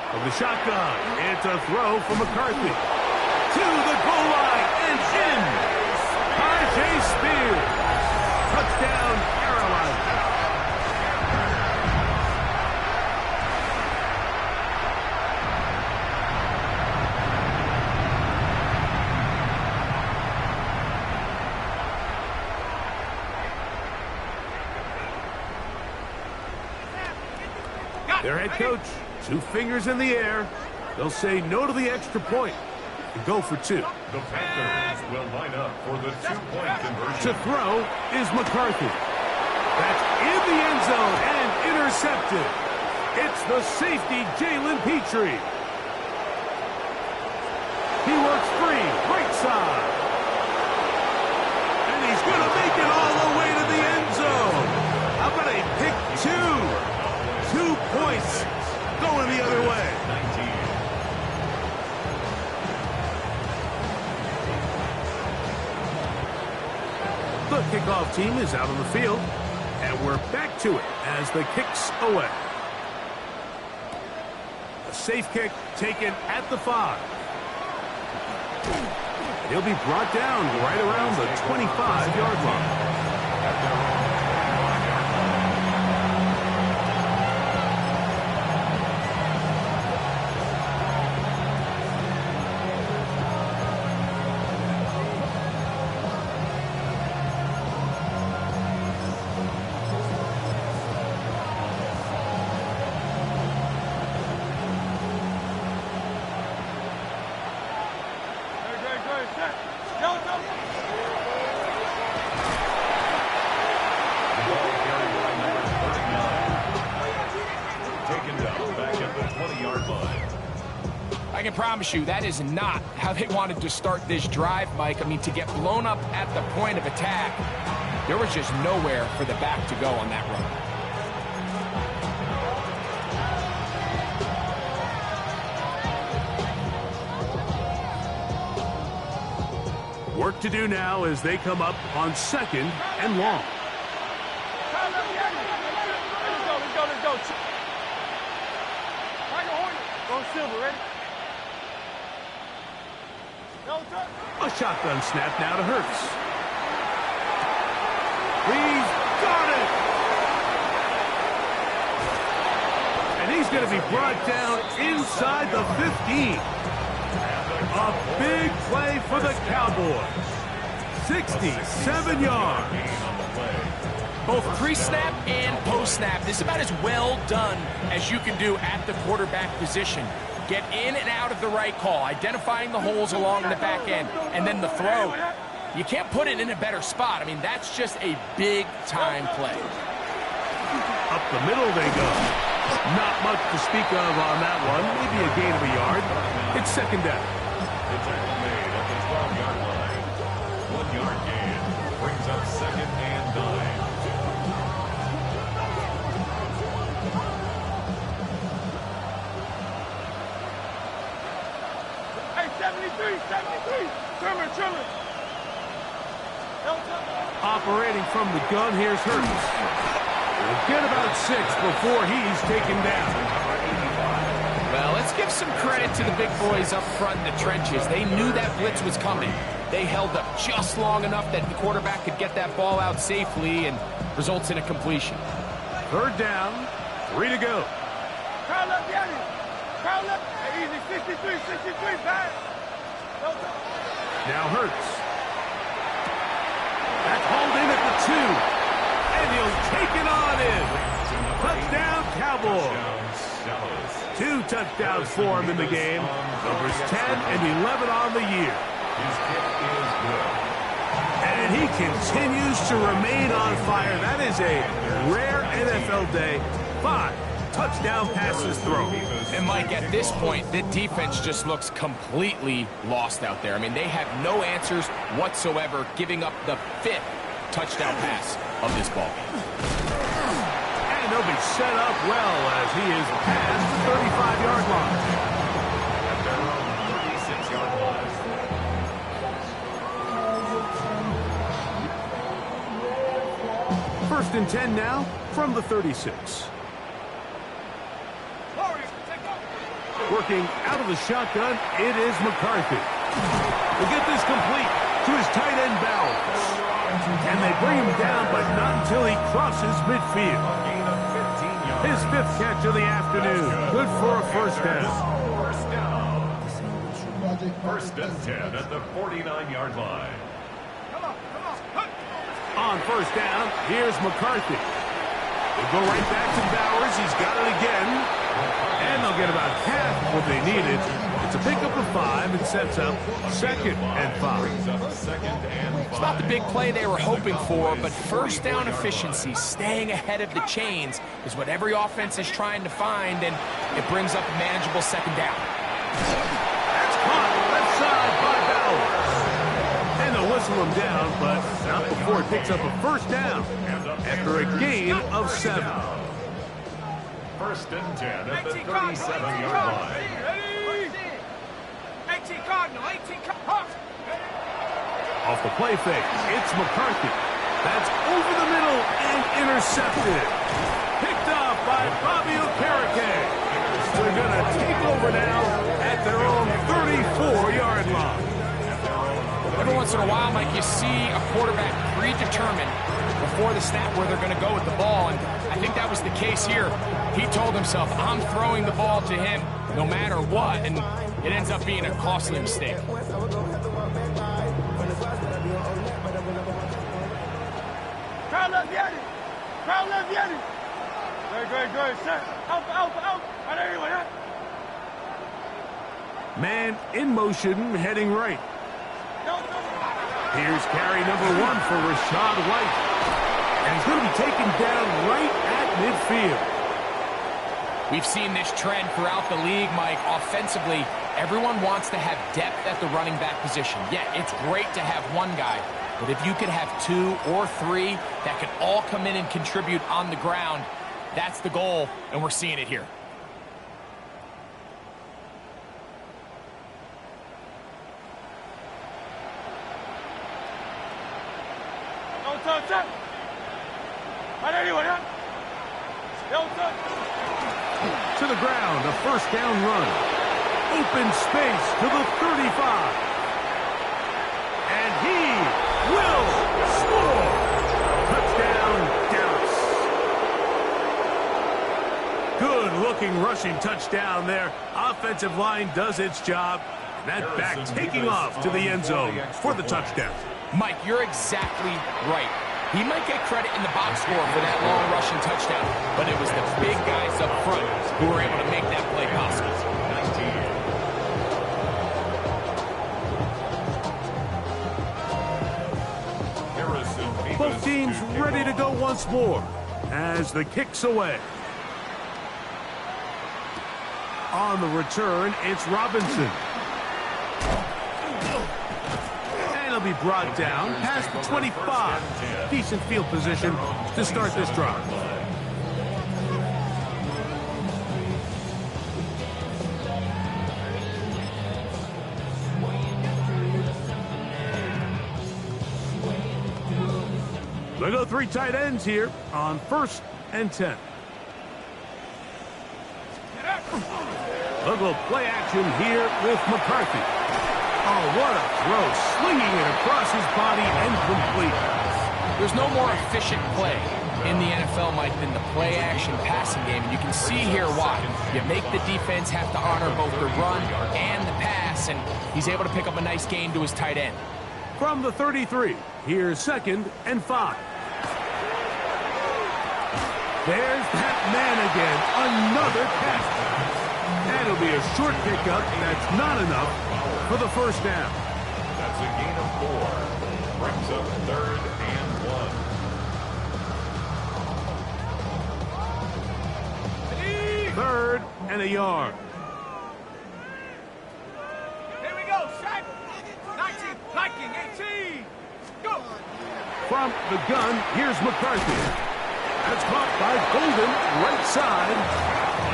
From the shotgun, it's a throw from McCarthy. To the goal line and in. Tajay Spears. Touchdown, Carolina. Their head coach, 2 fingers in the air. They'll say no to the extra point and go for 2. The Panthers will line up for the 2-point conversion. To throw is McCarthy. That's in the end zone and intercepted. It's the safety, Jalen Petrie. He works free, right side. And he's going to make it all the way to the end zone. How about a pick 2? 2 points going the other way. 19. The kickoff team is out on the field, and we're back to it as the kick's away. A safe kick taken at the 5. He'll be brought down right around the 25-yard line. I can promise you that is not how they wanted to start this drive, Mike. I mean, to get blown up at the point of attack, there was just nowhere for the back to go on that run. Work to do now as they come up on 2nd and long. Let's go. Go Silver, ready? A shotgun snap now to Hurts. He's got it! And he's going to be brought down inside the 15. A big play for the Cowboys. 67 yards. Both pre-snap and post-snap, this is about as well done as you can do at the quarterback position. Get in and out of the right call, identifying the holes along the back end, and then the throw. You can't put it in a better spot. I mean, that's just a big-time play. Up the middle they go. Not much to speak of on that one. Maybe a gain of a yard. It's second down. The tackle made at the 12-yard line. 1 yard gain brings up second and 9. Hey, 73. Trimmer. Operating from the gun, here's Hurts. We'll get about 6 before he's taken down. Well, let's give some credit to the big boys up front in the trenches. They knew that blitz was coming. They held up just long enough that the quarterback could get that ball out safely and results in a completion. Third down, 3 to go. Crowd up, Yanni. Crowd up. Hey, easy, 63, back. Now Hurts. That's hauled in at the 2. And he'll take it on in. Touchdown, Cowboys. 2 touchdowns for him in the game. Numbers 10 and 11 on the year. His kick is good. And he continues to remain on fire. That is a rare NFL day. 5 touchdown passes thrown. And Mike, at this point, the defense just looks completely lost out there. I mean, they have no answers whatsoever, giving up the 5th touchdown pass of this ball game. And they'll be set up well as he is past the 35-yard line. At their own 36-yard line. First and 10 now from the 36. Working out of the shotgun, it is McCarthy. We'll get this complete to his tight end Bowers. And they bring him down, but not until he crosses midfield. His 5th catch of the afternoon. Good for a first down. First and 10 at the 49-yard line. On first down, here's McCarthy. They go right back to Bowers. He's got it again. And they'll get about half what they needed. It's a pickup of 5 and sets up second and 5. It's not the big play they were hoping for, but first down efficiency, staying ahead of the chains, is what every offense is trying to find, and it brings up a manageable second down. That's caught left side by Bowers. And they'll whistle him down, but not before he picks up a first down after a gain of 7. First and 10 at the 37-yard line. 18 Cardinal. Off the play fake, it's McCarthy. That's over the middle and intercepted. Picked off by Bobby Okereke. They're going to take over now at their own 34-yard line. Every once in a while, Mike, you see a quarterback predetermined before the snap where they're going to go with the ball, and I think that was the case here. He told himself, I'm throwing the ball to him no matter what, and it ends up being a costly mistake. Crowd left Yanni. Good, sir. Out. Right everyone, huh? Man in motion, heading right. Here's carry number 1 for Rashad White. And he's going to be taken down right at midfield. We've seen this trend throughout the league, Mike. Offensively, everyone wants to have depth at the running back position. Yeah, it's great to have one guy, but if you could have 2 or 3 that can all come in and contribute on the ground, that's the goal, and we're seeing it here. Touch. Right everyone, huh? To the ground, a first down run. Open space to the 35. And he will score. Touchdown, Dallas. Good-looking rushing touchdown there. Offensive line does its job. That back taking off to the end zone for the touchdown. Mike, you're exactly right. He might get credit in the box score for that long rushing touchdown, but it was the big guys up front who were able to make that play possible. 19. Both teams ready to go once more as the kick's away. On the return, it's Robinson. And he'll be brought down past the 25. Decent field position to start this drive. They go 3 tight ends here on 1st and 10. They'll go play action here with McCarthy. Oh, what a throw. Slinging it across his body and complete. There's no more efficient play in the NFL, Mike, than the play action passing game. And you can see here why. You make the defense have to honor both the run and the pass, and he's able to pick up a nice gain to his tight end. From the 33, here's 2nd and 5. There's that man again. Another catch. And it'll be a short pickup. That's not enough for the 1st down. That's a gain of 4. Brings up 3rd and 1. 3rd and a yard. Here we go, Shaq. 19, Viking, 18. Go. From the gun, here's McCarthy. That's caught by Golden, right side.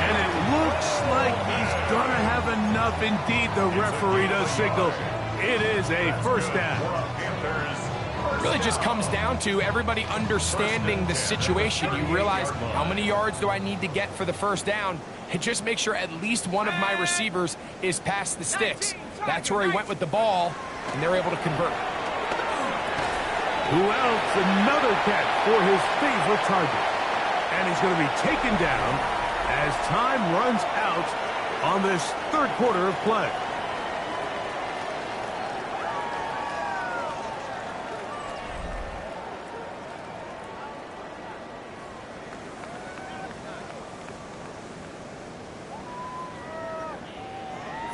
And it looks like he's going to have enough. Indeed, the referee does signal. It is a 1st down. It really just comes down to everybody understanding the situation. You realize, how many yards do I need to get for the 1st down? And just make sure at least one of my receivers is past the sticks. That's where he went with the ball, and they're able to convert. Who else? Another catch for his favorite target. And he's going to be taken down as time runs out on this 3rd quarter of play.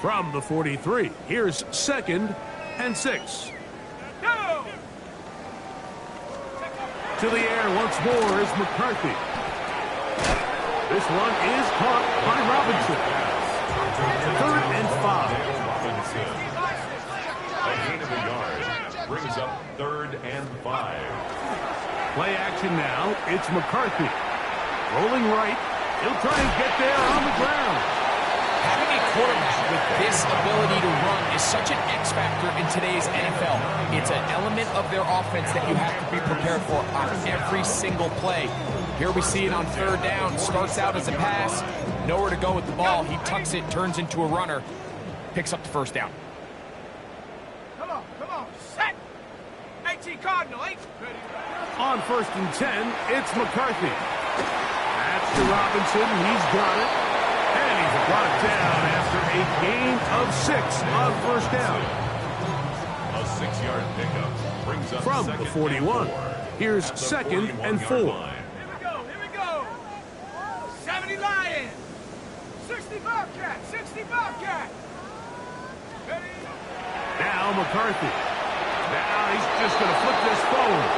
From the 43, here's 2nd and 6. Go. To the air once more is McCarthy. This one is caught by Robinson. 3rd and 5. A gain of a yard. Brings up 3rd and 5. Play action now. It's McCarthy. Rolling right. He'll try and get there on the ground. Having a quarterback with this ability to run is such an X factor in today's NFL. It's an element of their offense that you have to be prepared for on every single play. Here we see it on 3rd down. Starts out as a pass. Nowhere to go with the ball. He tucks it, turns into a runner. Picks up the 1st down. Come on. Set. 18 Cardinal, 8. On 1st and 10, it's McCarthy. That's to Robinson. He's got it. And he's brought down after a gain of 6 on 1st down. A 6-yard pickup brings up From the 41, here's 2nd and 4. Here we go. 70 Lions. 65 cat. 65 cat. Ready? Now McCarthy. Now he's just going to flip this forward.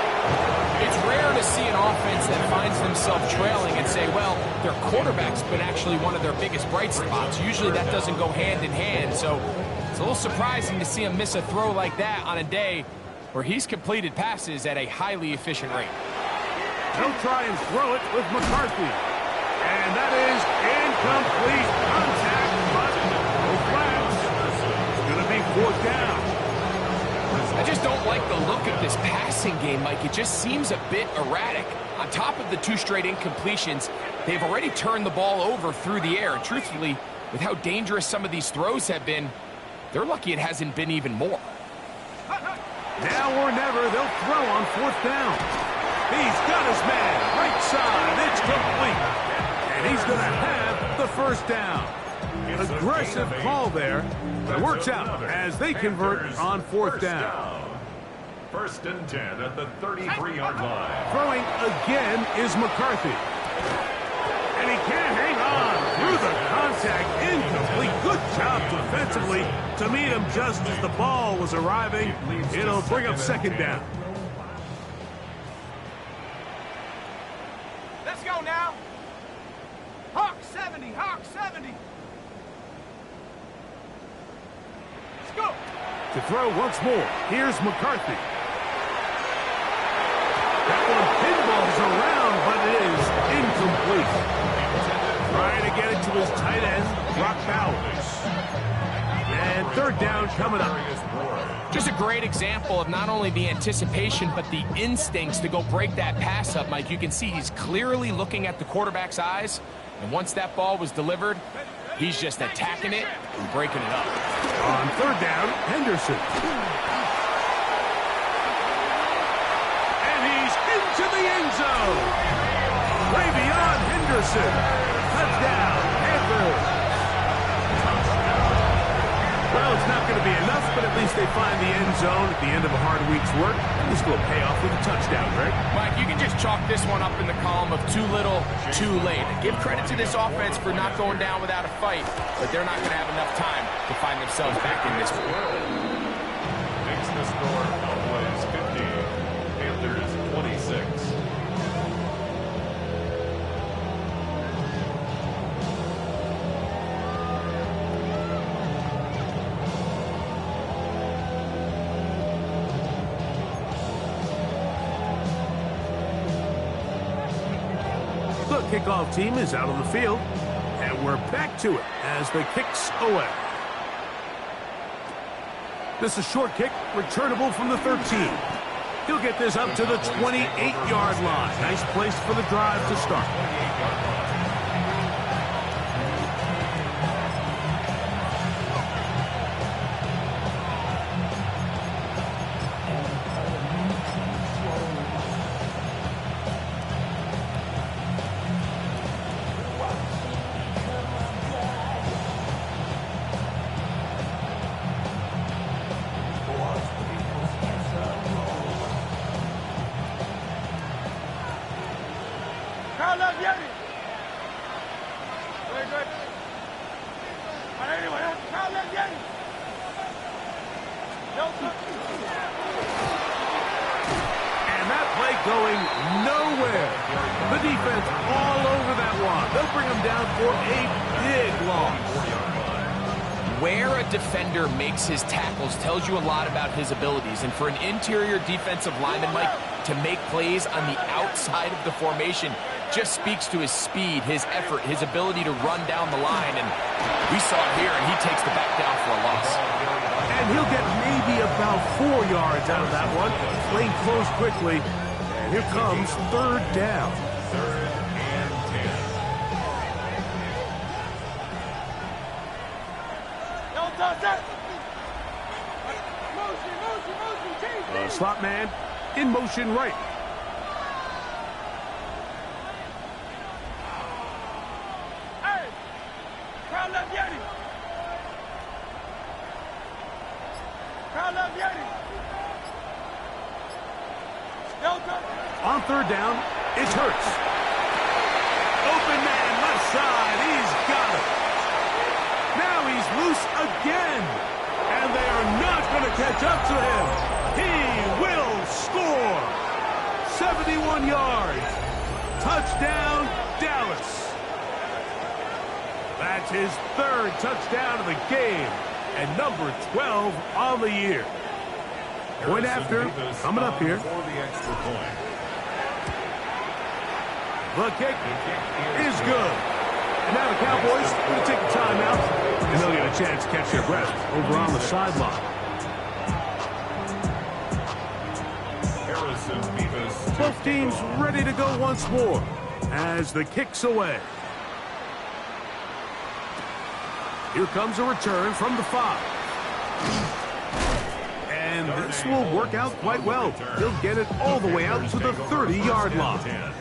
It's rare to see an offense that finds themselves trailing and say, well, their quarterback's been actually one of their biggest bright spots. Usually that doesn't go hand in hand, so it's a little surprising to see him miss a throw like that on a day where he's completed passes at a highly efficient rate. He'll try and throw it with McCarthy. And that is incomplete. Contact, but no flags. It's going to be 4th down. I just don't like the look of this passing game, Mike. It just seems a bit erratic. On top of the 2 straight incompletions, they've already turned the ball over through the air. And truthfully, with how dangerous some of these throws have been, they're lucky it hasn't been even more. Now or never, they'll throw on 4th down. He's got his man, right side. It's complete. And he's going to have the 1st down. Aggressive call there. It works out as they convert on 4th down. First and 10 at the 33-yard line. Throwing again is McCarthy. And he can't hang on through the contact. Incomplete. Good job defensively to meet him just as the ball was arriving. It'll bring up second down. Let's go now. Hawk 70, Hawk 70. Let's go. To throw once more, here's McCarthy. That one pinballs around, but it is incomplete. Trying to get it to his tight end, Brock Bowers. And third down coming up. Just a great example of not only the anticipation, but the instincts to go break that pass up, Mike. You can see he's clearly looking at the quarterback's eyes, and once that ball was delivered, he's just attacking it and breaking it up. On third down, Henderson. And he's into the end zone. Way beyond Henderson. Touchdown, Panthers. Well, it's not going to be enough, but at least they find the end zone at the end of a hard week's work. At least we'll pay off with a touchdown, Greg. Mike, you can just chalk this one up in the column of too little, too late. Give credit to this offense for not going down without a fight, but they're not going to have enough time to find themselves back in this one. Makes the score Cowboys 50, Panthers 26. The kickoff team is out on the field, and we're back to it as the kick's away. This is a short kick, returnable from the 13. He'll get this up to the 28-yard line. Nice place for the drive to start. And that play going nowhere. The defense all over that one. They'll bring him down for a big loss. Where a defender makes his tackles tells you a lot about his abilities. And for an interior defensive lineman, Mike, to make plays on the outside of the formation just speaks to his speed, his effort, his ability to run down the line. And we saw it here, and he takes the back down for a loss. And he'll get maybe about 4 yards out of that one. Playing close quickly. And here comes third down. Third and 10. Slot man in motion right. Hey! Crowd left Yeti! Crowd left Yeti! Delta! On third down, it's Hurts. Open man left side. He's got it. Now he's loose again. And they are not going to catch up to him. He will score. 71 yards. Touchdown, Dallas. That's his third touchdown of the game. And number 12 on the year. Point after, coming up here. For the extra point. The kick is good. And now the Cowboys are going to take a timeout, and they'll get a chance to catch their breath over on the sideline. Both teams ready to go once more as the kick's away. Here comes a return from the 5. And this will work out quite well. He'll get it all the way out to the 30-yard line.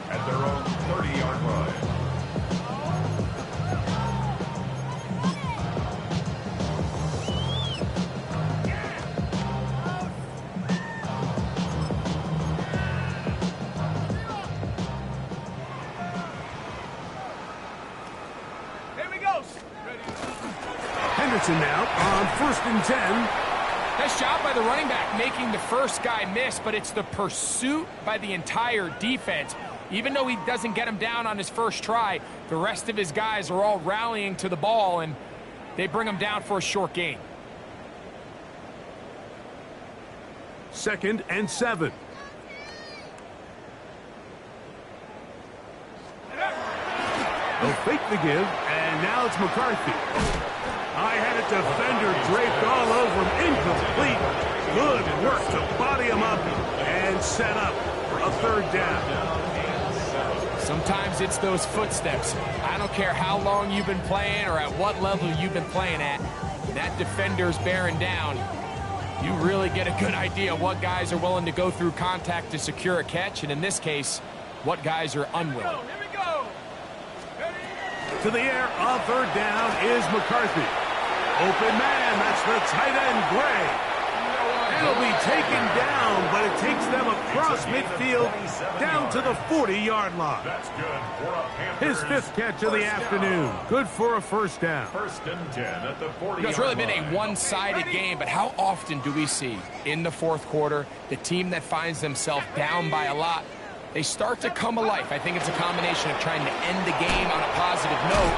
At their own 30-yard line. Robertson now on 1st and 10. Nice job by the running back making the first guy miss, but it's the pursuit by the entire defense. Even though he doesn't get him down on his first try, the rest of his guys are all rallying to the ball, and they bring him down for a short gain. 2nd and 7. They'll fake the give, and now it's McCarthy. I had a defender draped all over him, incomplete. Good work to body him up and set up a 3rd down. Sometimes it's those footsteps. I don't care how long you've been playing or at what level you've been playing at. That defender's bearing down. You really get a good idea what guys are willing to go through contact to secure a catch, and in this case, what guys are unwilling. To the air on 3rd down is McCarthy. Open man, that's the tight end, Gray. It'll be taken down, but it takes them across midfield down to the 40-yard line. That's good for a Panther. His 5th catch of the afternoon. Good for a 1st down. 1st and 10 at the 40-yard line. It's really been a one-sided game, but how often do we see in the 4th quarter the team that finds themselves down by a lot, they start to come alive? I think it's a combination of trying to end the game on a positive note,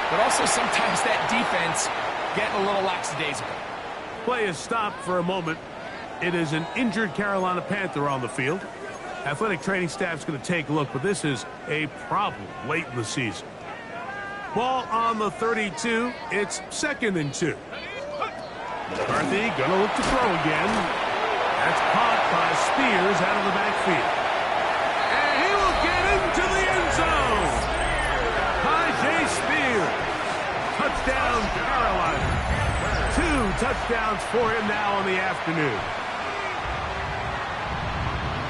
but also sometimes that defense getting a little lackadaisical. Play is stopped for a moment. It is an injured Carolina Panther on the field. Athletic training staff's going to take a look, but this is a problem late in the season. Ball on the 32. It's 2nd and 2. McCarthy going to look to throw again. That's caught by Spears out of the backfield. And he will get into the end zone. Jay Spears. Touchdown, Carolina. 2 touchdowns for him now on the afternoon.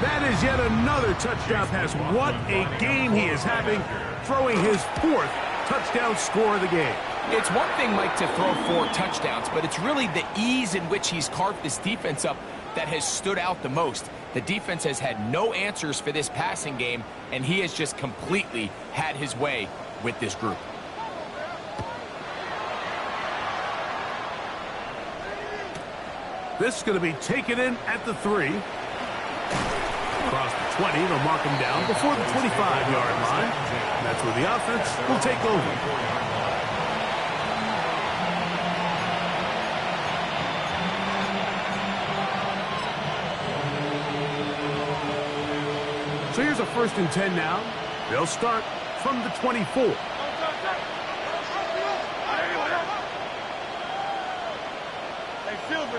That is yet another touchdown pass. What a game he is having, throwing his 4th touchdown score of the game. It's one thing, Mike, to throw 4 touchdowns, but it's really the ease in which he's carved this defense up that has stood out the most. The defense has had no answers for this passing game, and he has just completely had his way with this group. This is going to be taken in at the 3. Across the 20, they'll mark him down before the 25-yard line. And that's where the offense will take over. So here's a 1st and 10 now. They'll start from the 24.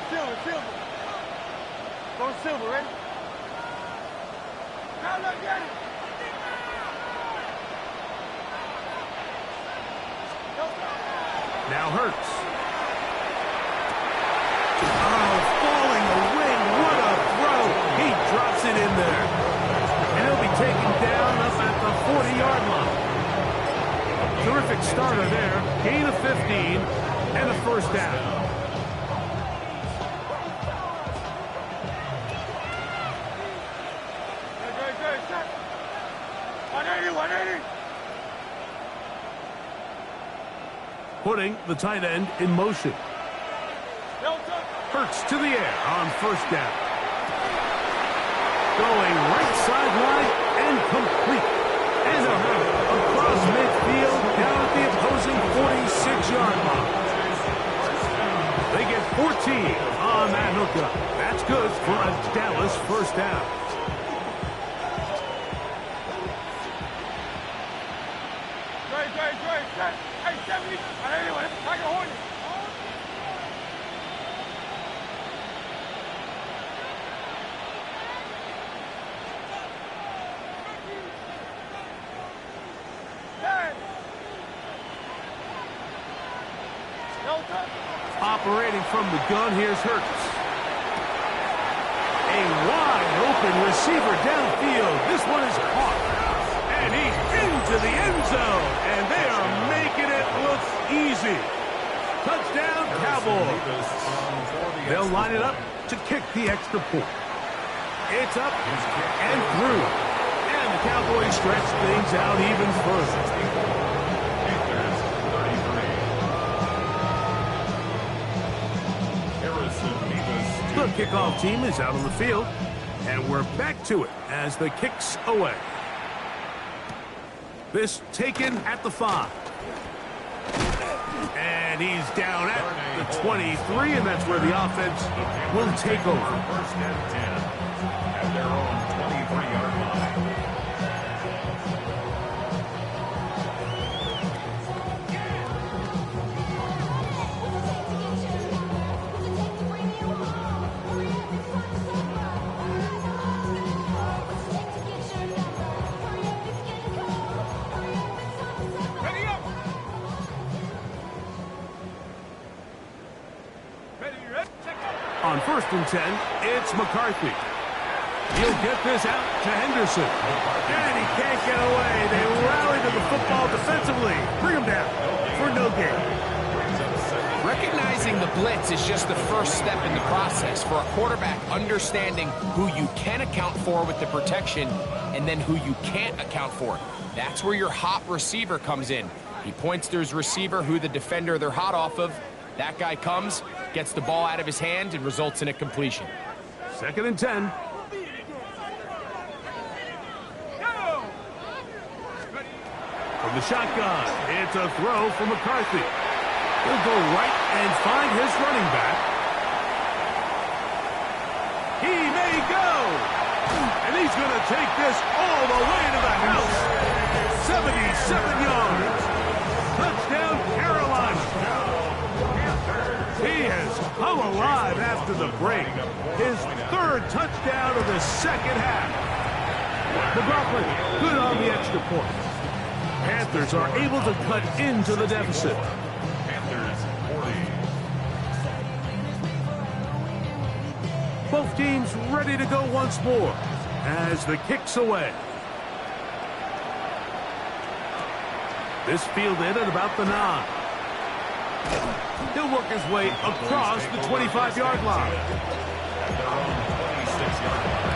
Silver. Go Silver, ready? Now look at it. Now Hurts. Oh, falling away. What a throw. He drops it in there. And he'll be taken down up at the 40-yard line. Terrific starter there. Gain of 15 and a 1st down. Putting the tight end in motion. Hurts to the air on 1st down. Going right sideline and complete. And a hurt across midfield down at the opposing 46-yard line. They get 14 on that hookup. That's good for a Dallas 1st down. Hey, 70. Anyway, I can hold it. Operating from the gun, here's Hurts. A wide open receiver downfield. This one is caught. And he's into the end zone. And they are making it look easy. Touchdown, Cowboys. They'll line it up to kick the extra point. It's up and through. And the Cowboys stretch things out even further. The kickoff team is out on the field, and we're back to it as the kick's away. This taken at the 5. And he's down at the 23, and that's where the offense will take over. First and 10 at their own 23-yard line. On 1st and 10, it's McCarthy. He'll get this out to Henderson. And he can't get away. They rally to the football defensively. Bring him down for no gain. Recognizing the blitz is just the first step in the process for a quarterback understanding who you can account for with the protection and then who you can't account for. That's where your hot receiver comes in. He points to his receiver, who the defender they're hot off of. That guy comes, gets the ball out of his hand, and results in a completion. 2nd and 10. From the shotgun, it's a throw for McCarthy. He'll go right and find his running back. He may go! And he's going to take this all the way to the house. 77 yards. Touchdown, Carolina. He has come alive after the break. His 3rd touchdown of the 2nd half. McLaughlin, good on the extra point. Panthers are able to cut into the deficit. Panthers 40. Both teams ready to go once more as the kick's away. This fielded at about the 9. He'll work his way across the 25-yard line. At their own 26-yard line.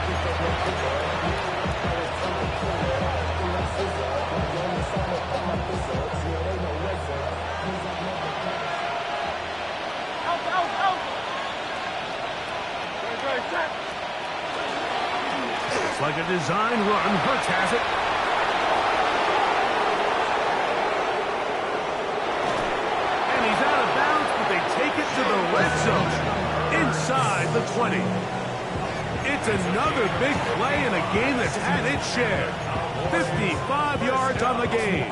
It's like a design run. Hurts has it. And he's out of bounds, but they take it to the red zone inside the 20. It's another big play in a game that's had its share. 55 yards on the game.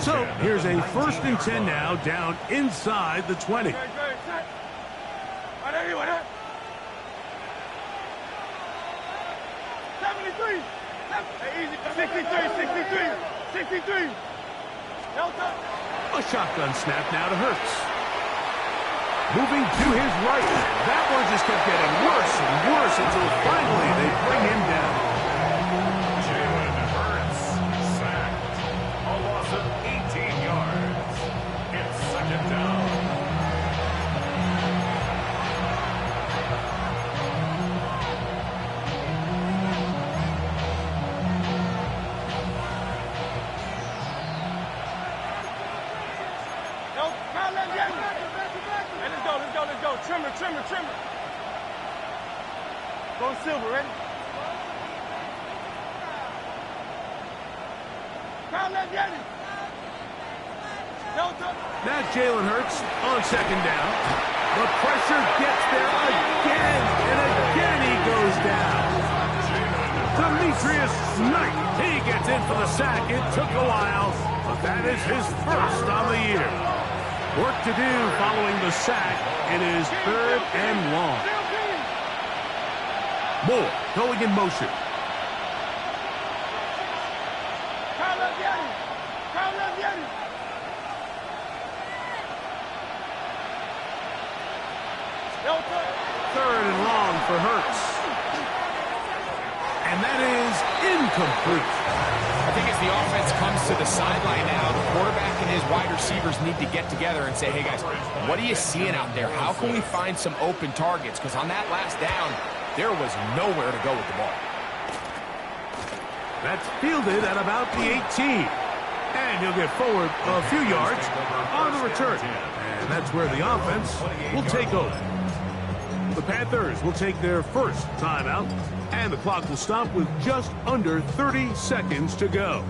So here's a 1st and 10 now, down inside the 20. 63. A shotgun snap now to Hurts. Moving to his right. That one just kept getting worse and worse until finally they bring him down. Jalen Hurts sacked. A loss of 18 yards. It's 2nd down. Trimmer. Go Silver, ready? Now Jalen Hurts on 2nd down. The pressure gets there again, and again he goes down. Demetrius Knight, he gets in for the sack. It took a while, but that is his 1st on the year. Work to do following the sack. It is 3rd and long. Moore going in motion. Third and long for Hurts. And that is incomplete. I think as the offense comes to the sideline now, the quarterback and his wide receivers need to get together and say, hey guys, what are you seeing out there? How can we find some open targets? Because on that last down, there was nowhere to go with the ball. That's fielded at about the 18. And he'll get forward a few yards on the return. And that's where the offense will take over. The Panthers will take their first timeout, and the clock will stop with just under 30 seconds to go.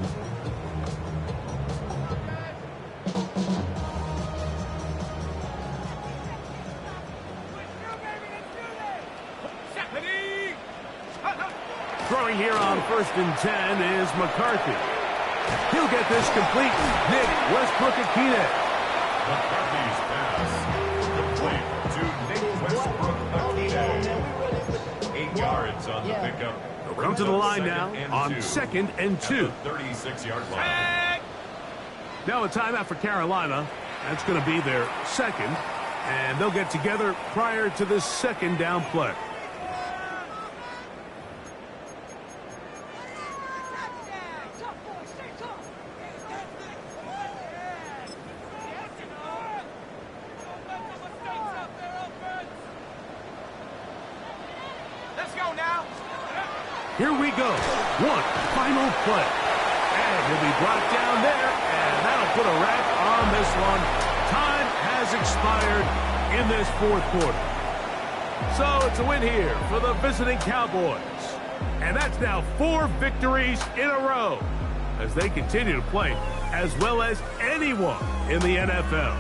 Throwing here on 1st and 10 is McCarthy. He'll get this complete. Nick Westbrook-Akine. McCarthy's pass complete to Nick Westbrook-Akine. 8 yards on the pickup. They'll come to the line now on 2nd and 2. 36-yard line. Now a timeout for Carolina. That's going to be their second, and they'll get together prior to this second down play. Here we go. One final play. And he'll be brought down there, and that'll put a wrap on this one. Time has expired in this 4th quarter. So it's a win here for the visiting Cowboys. And that's now 4 victories in a row as they continue to play as well as anyone in the NFL.